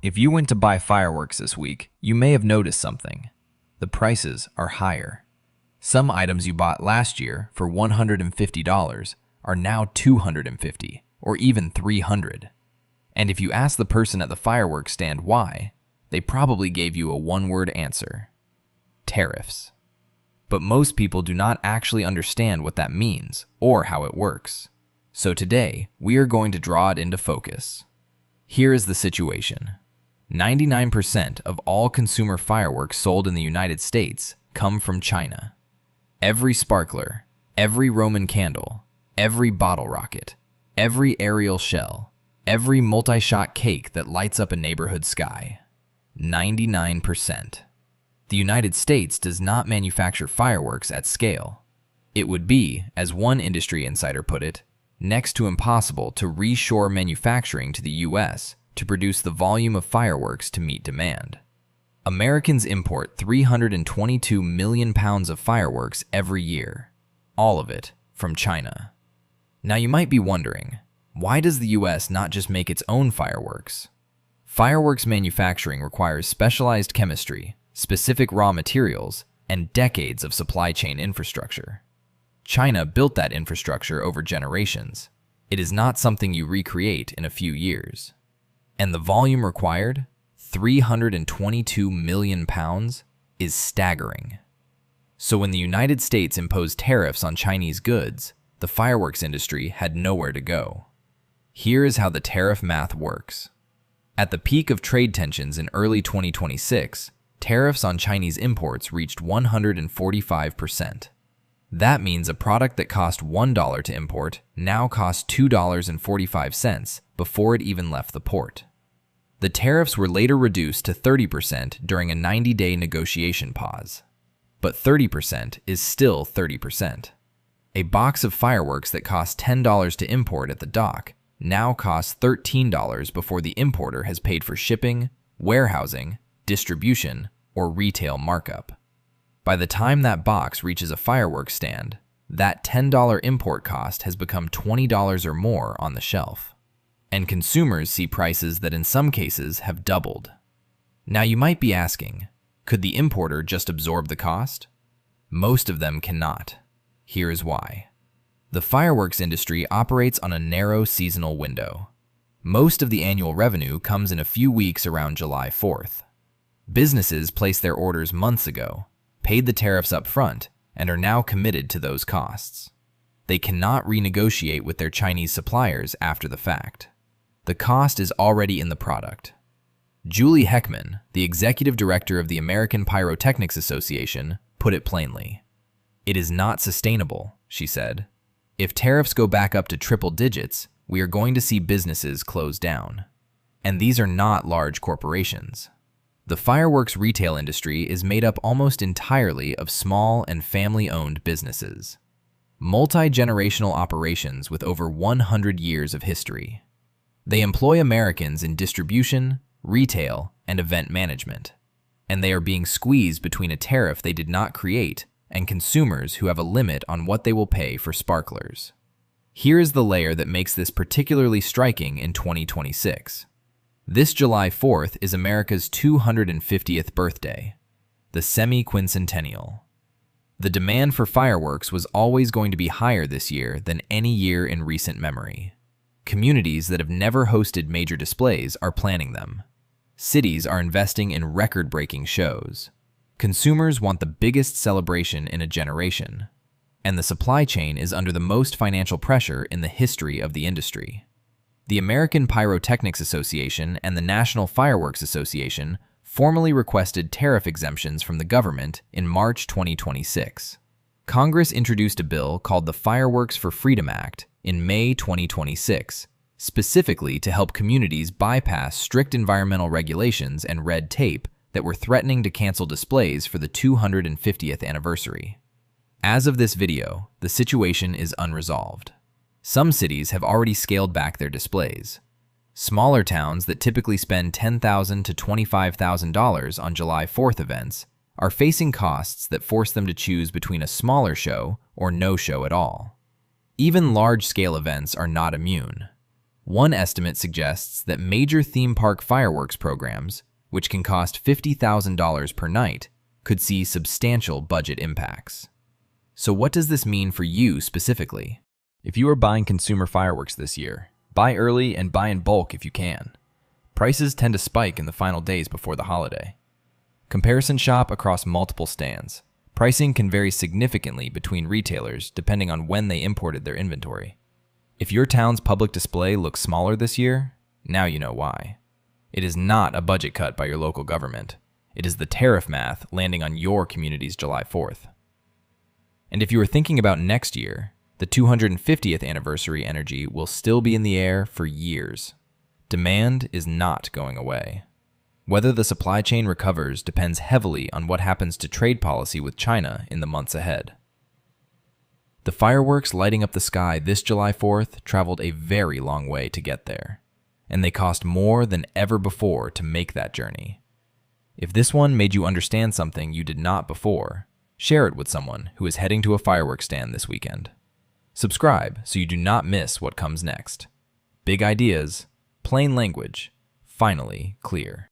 If you went to buy fireworks this week, you may have noticed something. The prices are higher. Some items you bought last year for $150 are now $250 or even $300. And if you ask the person at the fireworks stand why, they probably gave you a one-word answer: tariffs. But most people do not actually understand what that means or how it works. So today, we are going to draw it into focus. Here is the situation. 99% of all consumer fireworks sold in the United States come from China. Every sparkler, every Roman candle, every bottle rocket, every aerial shell, every multi-shot cake that lights up a neighborhood sky. 99%. The United States does not manufacture fireworks at scale. It would be, as one industry insider put it, next to impossible to reshore manufacturing to the US to produce the volume of fireworks to meet demand. Americans import 322 million pounds of fireworks every year, all of it from China. Now you might be wondering, why does the US not just make its own fireworks? Fireworks manufacturing requires specialized chemistry, specific raw materials, and decades of supply chain infrastructure. China built that infrastructure over generations. It is not something you recreate in a few years. And the volume required, 322 million pounds, is staggering. So when the United States imposed tariffs on Chinese goods, the fireworks industry had nowhere to go. Here is how the tariff math works. At the peak of trade tensions in early 2026, tariffs on Chinese imports reached 145%. That means a product that cost $1 to import now costs $2.45 before it even left the port. The tariffs were later reduced to 30% during a 90-day negotiation pause. But 30% is still 30%. A box of fireworks that cost $10 to import at the dock now costs $13 before the importer has paid for shipping, warehousing, distribution, or retail markup. By the time that box reaches a fireworks stand, that $10 import cost has become $20 or more on the shelf. And consumers see prices that in some cases have doubled. Now you might be asking, could the importer just absorb the cost? Most of them cannot. Here is why. The fireworks industry operates on a narrow seasonal window. Most of the annual revenue comes in a few weeks around July 4th. Businesses placed their orders months ago, paid the tariffs up front, and are now committed to those costs. They cannot renegotiate with their Chinese suppliers after the fact. The cost is already in the product. Julie Heckman, the executive director of the American Pyrotechnics Association, put it plainly. "It is not sustainable," she said. "If tariffs go back up to triple digits, we are going to see businesses close down." And these are not large corporations. The fireworks retail industry is made up almost entirely of small and family-owned businesses. Multi-generational operations with over 100 years of history. They employ Americans in distribution, retail, and event management. And they are being squeezed between a tariff they did not create and consumers who have a limit on what they will pay for sparklers. Here is the layer that makes this particularly striking in 2026. This July 4th is America's 250th birthday, the Semiquincentennial. The demand for fireworks was always going to be higher this year than any year in recent memory. Communities that have never hosted major displays are planning them. Cities are investing in record-breaking shows. Consumers want the biggest celebration in a generation. And the supply chain is under the most financial pressure in the history of the industry. The American Pyrotechnics Association and the National Fireworks Association formally requested tariff exemptions from the government in March 2026. Congress introduced a bill called the Fireworks for Freedom Act in May 2026, specifically to help communities bypass strict environmental regulations and red tape that were threatening to cancel displays for the 250th anniversary. As of this video, the situation is unresolved. Some cities have already scaled back their displays. Smaller towns that typically spend $10,000 to $25,000 on July 4th events are facing costs that force them to choose between a smaller show or no show at all. Even large-scale events are not immune. One estimate suggests that major theme park fireworks programs, which can cost $50,000 per night, could see substantial budget impacts. So what does this mean for you specifically? If you are buying consumer fireworks this year, buy early and buy in bulk if you can. Prices tend to spike in the final days before the holiday. Comparison shop across multiple stands. Pricing can vary significantly between retailers depending on when they imported their inventory. If your town's public display looks smaller this year, now you know why. It is not a budget cut by your local government. It is the tariff math landing on your community's July 4th. And if you are thinking about next year, the 250th anniversary energy will still be in the air for years. Demand is not going away. Whether the supply chain recovers depends heavily on what happens to trade policy with China in the months ahead. The fireworks lighting up the sky this July 4th traveled a very long way to get there, and they cost more than ever before to make that journey. If this one made you understand something you did not before, share it with someone who is heading to a fireworks stand this weekend. Subscribe so you do not miss what comes next. Big ideas, plain language, finally clear.